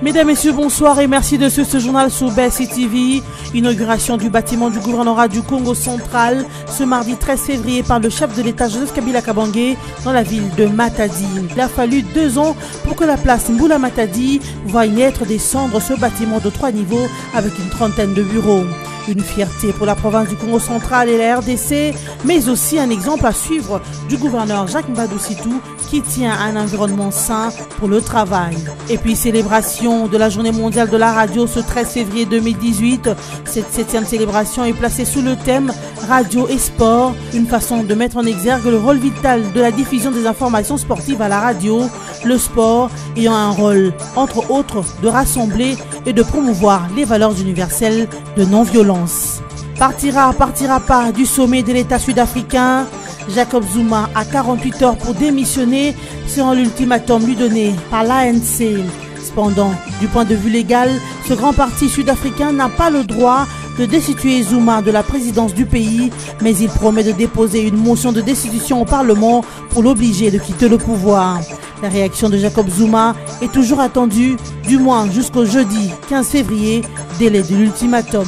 Mesdames, Messieurs, bonsoir et merci de suivre ce journal sur BSC TV. Inauguration du bâtiment du gouvernorat du Congo central ce mardi 13 février par le chef de l'État Joseph Kabila Kabange dans la ville de Matadi. Il a fallu 2 ans pour que la place Mboula Matadi voie naître des cendres ce bâtiment de 3 niveaux avec une trentaine de bureaux. Une fierté pour la province du Congo central et la RDC, mais aussi un exemple à suivre du gouverneur Jacques Mbadou Sitou qui tient un environnement sain pour le travail. Et puis célébration de la journée mondiale de la radio ce 13 février 2018. Cette 7e célébration est placée sous le thème Radio et sport, une façon de mettre en exergue le rôle vital de la diffusion des informations sportives à la radio, le sport ayant un rôle, entre autres, de rassembler et de promouvoir les valeurs universelles de non-violence. Partira pas du sommet de l'État sud-africain. Jacob Zuma a 48 heures pour démissionner selon l'ultimatum lui donné par l'ANC. Cependant, du point de vue légal, ce grand parti sud-africain n'a pas le droit de destituer Zuma de la présidence du pays, mais il promet de déposer une motion de destitution au Parlement pour l'obliger de quitter le pouvoir. La réaction de Jacob Zuma est toujours attendue, du moins jusqu'au jeudi 15 février, délai de l'ultimatum.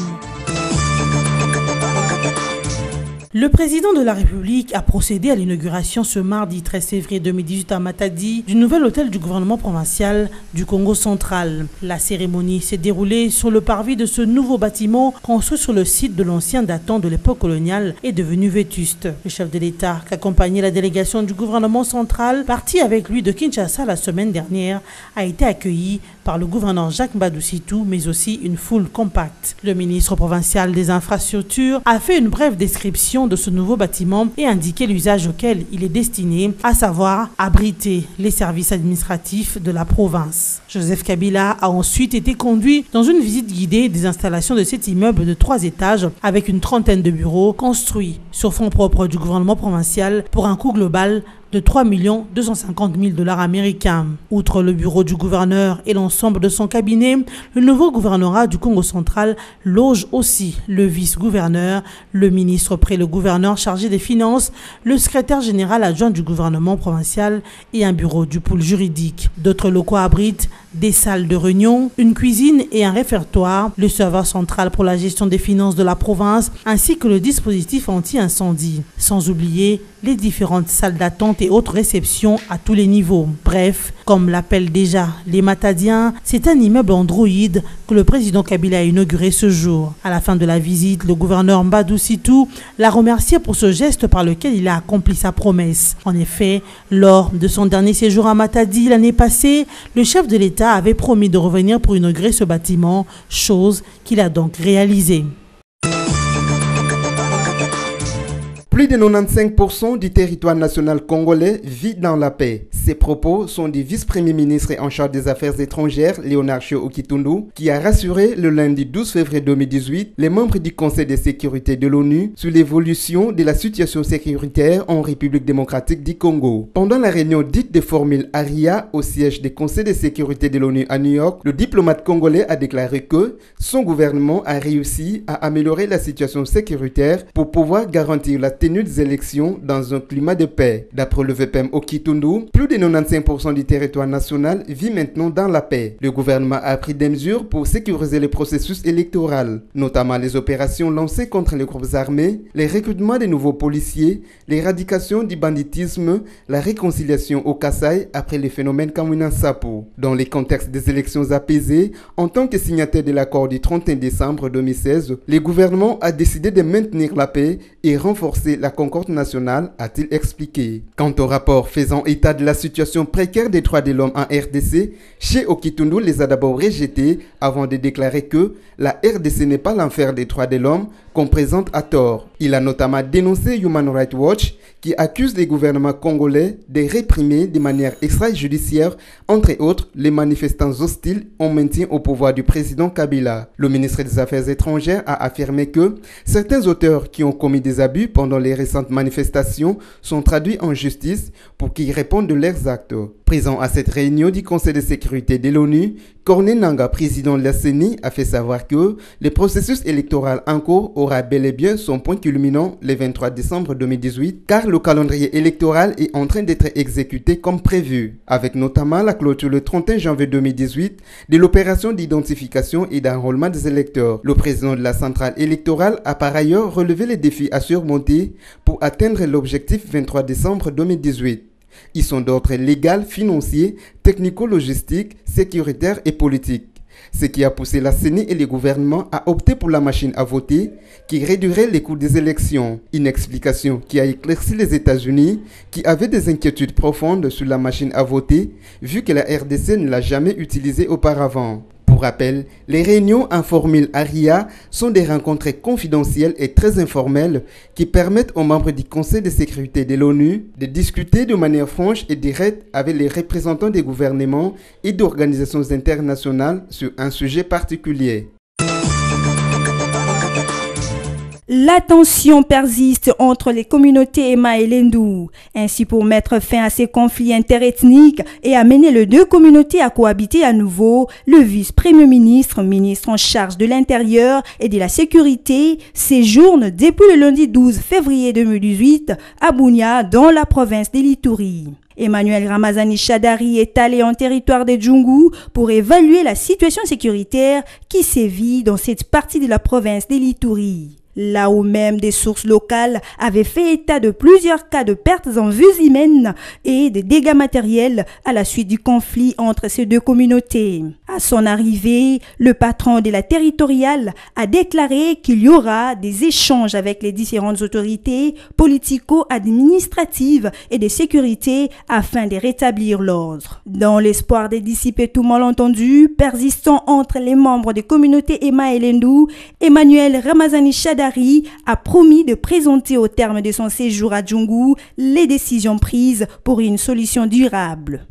Le président de la République a procédé à l'inauguration ce mardi 13 février 2018 à Matadi du nouvel hôtel du gouvernement provincial du Congo central. La cérémonie s'est déroulée sur le parvis de ce nouveau bâtiment construit sur le site de l'ancien datant de l'époque coloniale et devenu vétuste. Le chef de l'État, qui accompagnait la délégation du gouvernement central, parti avec lui de Kinshasa la semaine dernière, a été accueilli par le gouverneur Jacques Mbadou Sitou, mais aussi une foule compacte. Le ministre provincial des infrastructures a fait une brève description de ce nouveau bâtiment et indiqué l'usage auquel il est destiné, à savoir abriter les services administratifs de la province. Joseph Kabila a ensuite été conduit dans une visite guidée des installations de cet immeuble de 3 étages avec une trentaine de bureaux construits sur fonds propres du gouvernement provincial pour un coût global de 3 250 000 $ américains. Outre le bureau du gouverneur et l'ensemble de son cabinet, le nouveau gouvernorat du Congo central loge aussi le vice-gouverneur, le ministre près le gouverneur chargé des finances, le secrétaire général adjoint du gouvernement provincial et un bureau du pôle juridique. D'autres locaux abritent des salles de réunion, une cuisine et un réfectoire, le serveur central pour la gestion des finances de la province, ainsi que le dispositif anti-incendie. Sans oublier les différentes salles d'attente et autres réceptions à tous les niveaux. Bref, comme l'appellent déjà les Matadiens, c'est un immeuble androïde que le président Kabila a inauguré ce jour. À la fin de la visite, le gouverneur Mbadou Sitou l'a remercié pour ce geste par lequel il a accompli sa promesse. En effet, lors de son dernier séjour à Matadi l'année passée, le chef de l'État avait promis de revenir pour inaugurer ce bâtiment, chose qu'il a donc réalisée. Plus de 95% du territoire national congolais vit dans la paix. Ces propos sont du vice-premier ministre en charge des affaires étrangères, Léonard Okitundu, qui a rassuré le lundi 12 février 2018 les membres du Conseil de sécurité de l'ONU sur l'évolution de la situation sécuritaire en République démocratique du Congo. Pendant la réunion dite de formule ARIA au siège du Conseil de sécurité de l'ONU à New York, le diplomate congolais a déclaré que son gouvernement a réussi à améliorer la situation sécuritaire pour pouvoir garantir la tenue des élections dans un climat de paix. D'après le VPM Okitundu, plus de 95% du territoire national vit maintenant dans la paix. Le gouvernement a pris des mesures pour sécuriser le processus électoral, notamment les opérations lancées contre les groupes armés, les recrutements de nouveaux policiers, l'éradication du banditisme, la réconciliation au Kasaï après les phénomènes Kamwina Nsapu. Dans le contexte des élections apaisées, en tant que signataire de l'accord du 31 décembre 2016, le gouvernement a décidé de maintenir la paix et renforcer la concorde nationale, a-t-il expliqué. Quant au rapport faisant état de la situation précaire des droits de l'homme en RDC, chez Okitundu les a d'abord rejetés avant de déclarer que la RDC n'est pas l'enfer des droits de l'homme qu'on présente à tort. Il a notamment dénoncé Human Rights Watch qui accuse les gouvernements congolais de réprimer de manière extrajudiciaire, entre autres, les manifestants hostiles au maintien au pouvoir du président Kabila. Le ministre des Affaires étrangères a affirmé que certains auteurs qui ont commis des abus pendant les récentes manifestations sont traduits en justice pour qu'ils répondent de leurs actes. Présent à cette réunion du Conseil de sécurité de l'ONU, Corné Nangaa, président de la CENI, a fait savoir que le processus électoral en cours aura bel et bien son point culminant le 23 décembre 2018, car le calendrier électoral est en train d'être exécuté comme prévu, avec notamment la clôture le 31 janvier 2018 de l'opération d'identification et d'enrôlement des électeurs. Le président de la centrale électorale a par ailleurs relevé les défis à surmonter pour atteindre l'objectif 23 décembre 2018. Ils sont d'ordre légal, financier, technico-logistique, sécuritaire et politique. Ce qui a poussé la CENI et les gouvernements à opter pour la machine à voter qui réduirait les coûts des élections. Une explication qui a éclairci les États-Unis qui avaient des inquiétudes profondes sur la machine à voter vu que la RDC ne l'a jamais utilisée auparavant. Pour rappel, les réunions en formule ARIA sont des rencontres confidentielles et très informelles qui permettent aux membres du Conseil de sécurité de l'ONU de discuter de manière franche et directe avec les représentants des gouvernements et d'organisations internationales sur un sujet particulier. La tension persiste entre les communautés Ema et Lendu. Ainsi, pour mettre fin à ces conflits interethniques et amener les deux communautés à cohabiter à nouveau, le vice-premier ministre, ministre en charge de l'Intérieur et de la Sécurité, séjourne depuis le lundi 12 février 2018 à Bunia, dans la province de l'Ituri. Emmanuel Ramazani Shadari est allé en territoire de Djungu pour évaluer la situation sécuritaire qui sévit dans cette partie de la province de l'Ituri. Là où même des sources locales avaient fait état de plusieurs cas de pertes en vies humaines et de dégâts matériels à la suite du conflit entre ces deux communautés. À son arrivée, le patron de la territoriale a déclaré qu'il y aura des échanges avec les différentes autorités politico-administratives et de sécurité afin de rétablir l'ordre. Dans l'espoir de dissiper tout malentendu persistant entre les membres des communautés Ema et Lendu, Emmanuel Ramazani Shadari a promis de présenter au terme de son séjour à Djungu les décisions prises pour une solution durable.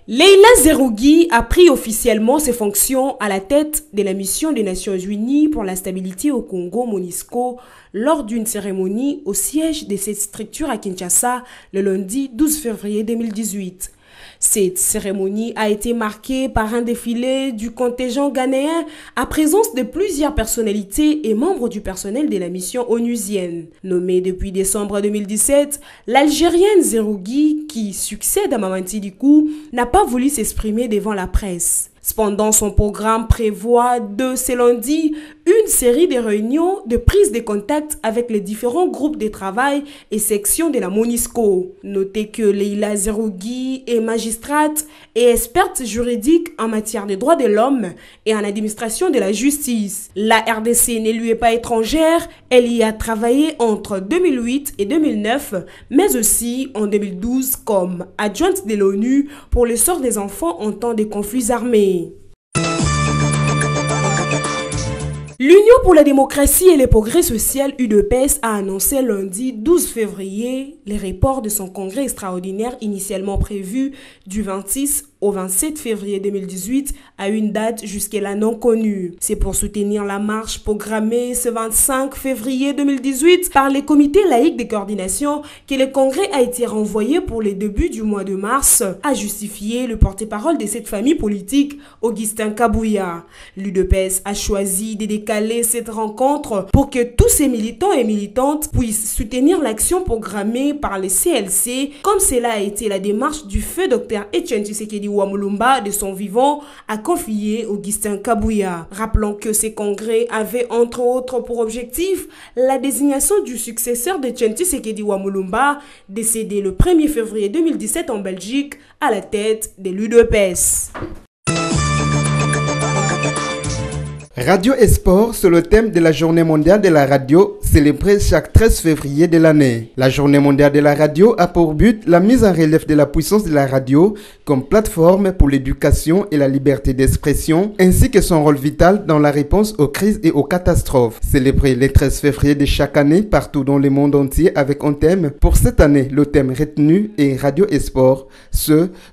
Leila Zerougui a pris officiellement ses fonctions à la tête de la mission des Nations Unies pour la stabilité au Congo, MONUSCO, lors d'une cérémonie au siège de cette structure à Kinshasa le lundi 12 février 2018. Cette cérémonie a été marquée par un défilé du contingent ghanéen à présence de plusieurs personnalités et membres du personnel de la mission onusienne. Nommée depuis décembre 2017, l'Algérienne Zerougui, qui succède à Mamadou Dikou, n'a pas voulu s'exprimer devant la presse. Cependant, son programme prévoit ce lundi une série de réunions de prise de contact avec les différents groupes de travail et sections de la MONUSCO. Notez que Leila Zerougui est magistrate et experte juridique en matière de droits de l'homme et en administration de la justice. La RDC ne lui est pas étrangère, elle y a travaillé entre 2008 et 2009, mais aussi en 2012 comme adjointe de l'ONU pour le sort des enfants en temps de conflits armés. L'Union pour la démocratie et le progrès social UDPS a annoncé lundi 12 février les reports de son congrès extraordinaire initialement prévu du 26 au 27 février 2018 à une date jusqu'à-là non connue. C'est pour soutenir la marche programmée ce 25 février 2018 par les comités laïcs de coordination que le congrès a été renvoyé pour les débuts du mois de mars, a justifié le porte-parole de cette famille politique, Augustin Kabouya. L'UDPS a choisi de décaler cette rencontre pour que tous ces militants et militantes puissent soutenir l'action programmée par les CLC, comme cela a été la démarche du feu Dr Etienne Tshisekedi Wamulumba de son vivant, a confié Augustin Kabouya. Rappelons que ces congrès avaient entre autres pour objectif la désignation du successeur de Etienne Tshisekedi Wamulumba, décédé le 1er février 2017 en Belgique, à la tête de l'UDPS. Radio et sport, c'est le thème de la Journée mondiale de la radio, célébrée chaque 13 février de l'année. La Journée mondiale de la radio a pour but la mise en relief de la puissance de la radio comme plateforme pour l'éducation et la liberté d'expression, ainsi que son rôle vital dans la réponse aux crises et aux catastrophes. Célébrée le 13 février de chaque année partout dans le monde entier avec un thème. Pour cette année, le thème retenu est Radio et sport.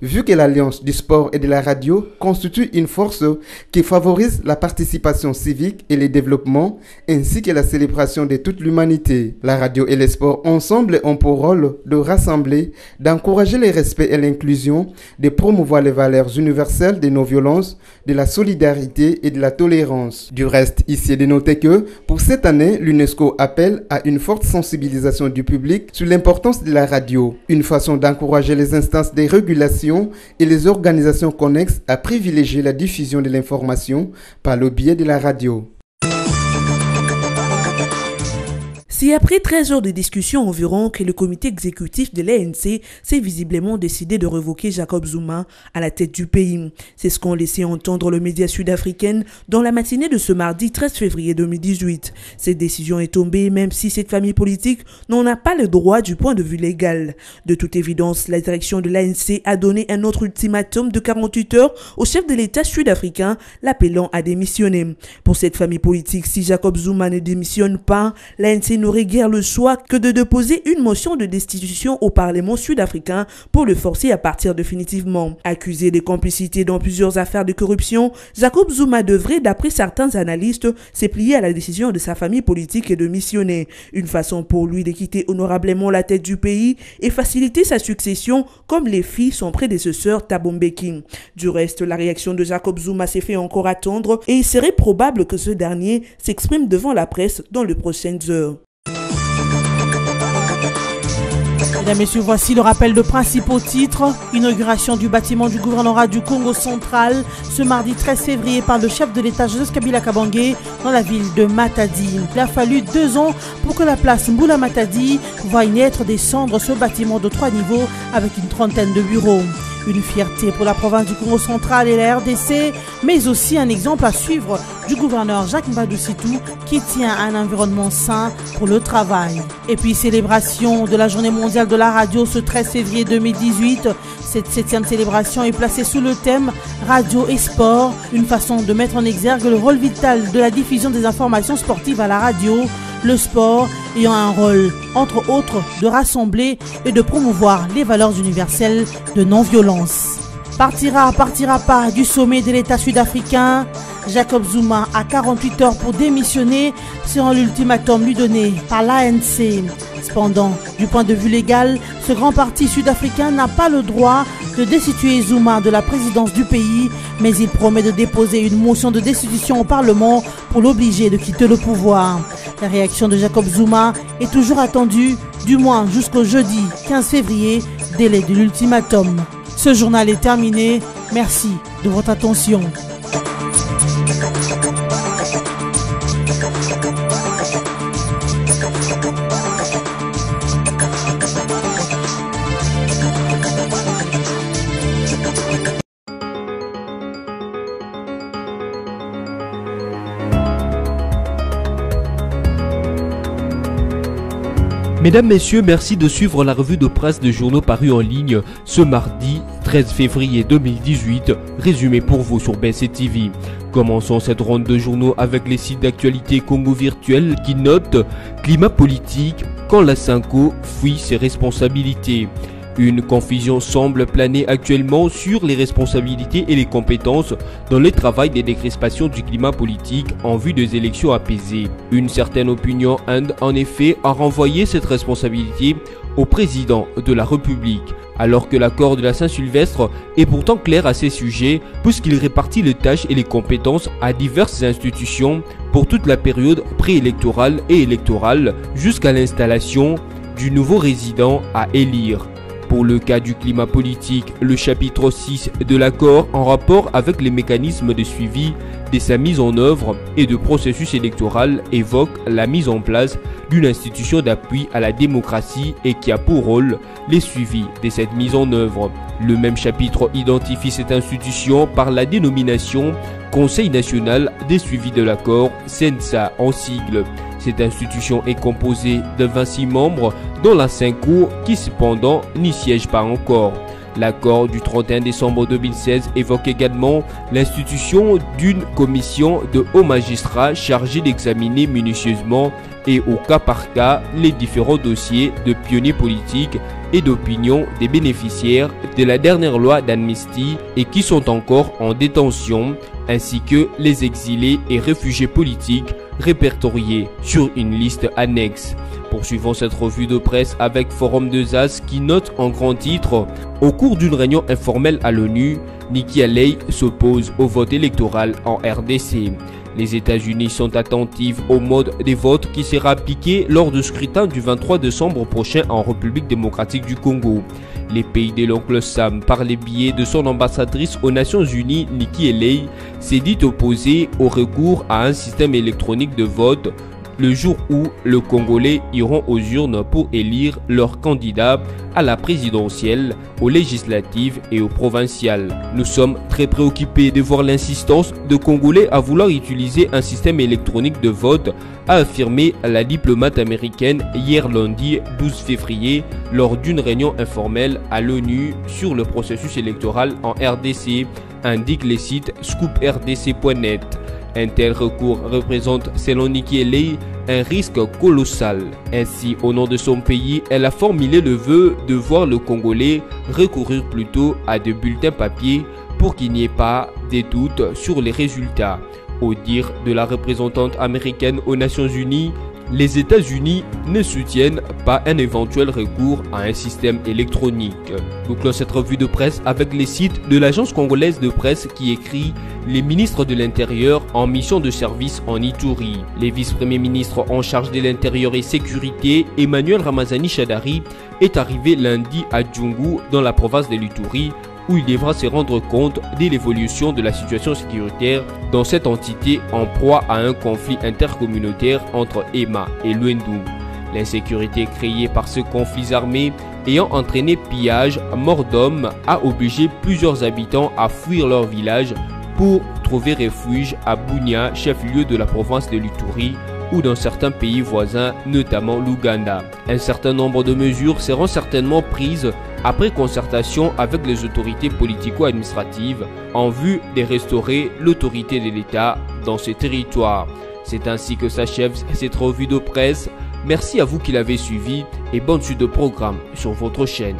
Vu que l'Alliance du sport et de la radio constitue une force qui favorise la participation civique et le développement, ainsi que la célébration de toute l'humanité. La radio et les sports ensemble ont pour rôle de rassembler, d'encourager le respect et l'inclusion, de promouvoir les valeurs universelles de non-violence, de la solidarité et de la tolérance. Du reste, ici est de noter que, pour cette année, l'UNESCO appelle à une forte sensibilisation du public sur l'importance de la radio, une façon d'encourager les instances de régulation et les organisations connexes à privilégier la diffusion de l'information par le biais de la radio. C'est après 13 heures de discussion environ que le comité exécutif de l'ANC s'est visiblement décidé de revoquer Jacob Zuma à la tête du pays. C'est ce qu'ont laissé entendre le média sud-africain dans la matinée de ce mardi 13 février 2018. Cette décision est tombée même si cette famille politique n'en a pas le droit du point de vue légal. De toute évidence, la direction de l'ANC a donné un autre ultimatum de 48 heures au chef de l'État sud-africain, l'appelant à démissionner. Pour cette famille politique, si Jacob Zuma ne démissionne pas, l'ANC n'aurait guère le choix que de déposer une motion de destitution au Parlement sud-africain pour le forcer à partir définitivement. Accusé de complicité dans plusieurs affaires de corruption, Jacob Zuma devrait, d'après certains analystes, se plier à la décision de sa famille politique et de missionner. Une façon pour lui de quitter honorablement la tête du pays et faciliter sa succession comme les fit son prédécesseur Thabo Mbeki. Du reste, la réaction de Jacob Zuma s'est fait encore attendre et il serait probable que ce dernier s'exprime devant la presse dans les prochaines heures. Mesdames et messieurs, voici le rappel de principaux titres. Inauguration du bâtiment du gouvernorat du Congo central ce mardi 13 février par le chef de l'État Joseph Kabila Kabange dans la ville de Matadi. Il a fallu 2 ans pour que la place Mboula Matadi voie naître des cendres ce bâtiment de 3 niveaux avec une trentaine de bureaux. Une fierté pour la province du Congo central et la RDC, mais aussi un exemple à suivre du gouverneur Jacques Mbadou Sitou qui tient à un environnement sain pour le travail. Et puis célébration de la journée mondiale de la radio ce 13 février 2018. Cette 7e célébration est placée sous le thème Radio et Sport, une façon de mettre en exergue le rôle vital de la diffusion des informations sportives à la radio, le sport ayant un rôle, entre autres, de rassembler et de promouvoir les valeurs universelles de non-violence. Partira pas du sommet de l'État sud-africain. Jacob Zuma a 48 heures pour démissionner selon l'ultimatum lui donné par l'ANC. Cependant, du point de vue légal, ce grand parti sud-africain n'a pas le droit de destituer Zuma de la présidence du pays, mais il promet de déposer une motion de destitution au Parlement pour l'obliger de quitter le pouvoir. La réaction de Jacob Zuma est toujours attendue, du moins jusqu'au jeudi 15 février, délai de l'ultimatum. Ce journal est terminé. Merci de votre attention. Mesdames, Messieurs, merci de suivre la revue de presse des journaux parus en ligne ce mardi 13 février 2018, résumé pour vous sur BC TV. Commençons cette ronde de journaux avec les sites d'actualité Congo Virtuel qui notent climat politique quand la Synco fuit ses responsabilités. Une confusion semble planer actuellement sur les responsabilités et les compétences dans le travail des décrispations du climat politique en vue des élections apaisées. Une certaine opinion Inde, en effet, a renvoyé cette responsabilité au président de la République, alors que l'accord de la Saint-Sylvestre est pourtant clair à ces sujets puisqu'il répartit les tâches et les compétences à diverses institutions pour toute la période préélectorale et électorale jusqu'à l'installation du nouveau résident à élire. Pour le cas du climat politique, le chapitre 6 de l'accord en rapport avec les mécanismes de suivi de sa mise en œuvre et de processus électoral évoque la mise en place d'une institution d'appui à la démocratie et qui a pour rôle les suivis de cette mise en œuvre. Le même chapitre identifie cette institution par la dénomination Conseil national des suivis de l'accord, CNSA en sigle. Cette institution est composée de 26 membres, dont la Synco qui cependant n'y siège pas encore. L'accord du 31 décembre 2016 évoque également l'institution d'une commission de hauts magistrats chargée d'examiner minutieusement et au cas par cas les différents dossiers de pionniers politiques et d'opinion des bénéficiaires de la dernière loi d'amnistie et qui sont encore en détention ainsi que les exilés et réfugiés politiques répertoriés sur une liste annexe. Poursuivons cette revue de presse avec Forum 2As qui note en grand titre: au cours d'une réunion informelle à l'ONU, Nikki Haley s'oppose au vote électoral en RDC. Les États-Unis sont attentifs au mode des votes qui sera appliqué lors du scrutin du 23 décembre prochain en République démocratique du Congo. Les pays de l'oncle Sam, par les biais de son ambassadrice aux Nations Unies, Nikki Haley, s'est dit opposée au recours à un système électronique de vote le jour où les Congolais iront aux urnes pour élire leurs candidats à la présidentielle, aux législatives et aux provinciales. Nous sommes très préoccupés de voir l'insistance de Congolais à vouloir utiliser un système électronique de vote, a affirmé la diplomate américaine hier lundi 12 février lors d'une réunion informelle à l'ONU sur le processus électoral en RDC, indique les sites scooprdc.net. Un tel recours représente, selon Nikki Haley, un risque colossal. Ainsi, au nom de son pays, elle a formulé le vœu de voir le Congolais recourir plutôt à des bulletins papier pour qu'il n'y ait pas de doute sur les résultats. Au dire de la représentante américaine aux Nations Unies, les États-Unis ne soutiennent pas un éventuel recours à un système électronique. Bouclons cette revue de presse avec les sites de l'agence congolaise de presse qui écrit « Les ministres de l'Intérieur en mission de service en Ituri ». Les vice-premiers ministres en charge de l'Intérieur et Sécurité, Emmanuel Ramazani Shadari, est arrivé lundi à Djungu dans la province de l'Ituri, où il devra se rendre compte de l'évolution de la situation sécuritaire dans cette entité en proie à un conflit intercommunautaire entre Ema et Luendu. L'insécurité créée par ce conflit armé ayant entraîné pillage, mort d'hommes, a obligé plusieurs habitants à fuir leur village pour trouver refuge à Bunia, chef-lieu de la province de l'Ituri, ou dans certains pays voisins, notamment l'Ouganda. Un certain nombre de mesures seront certainement prises après concertation avec les autorités politico-administratives en vue de restaurer l'autorité de l'État dans ces territoires. C'est ainsi que s'achève cette revue de presse. Merci à vous qui l'avez suivi et bonne suite de programme sur votre chaîne.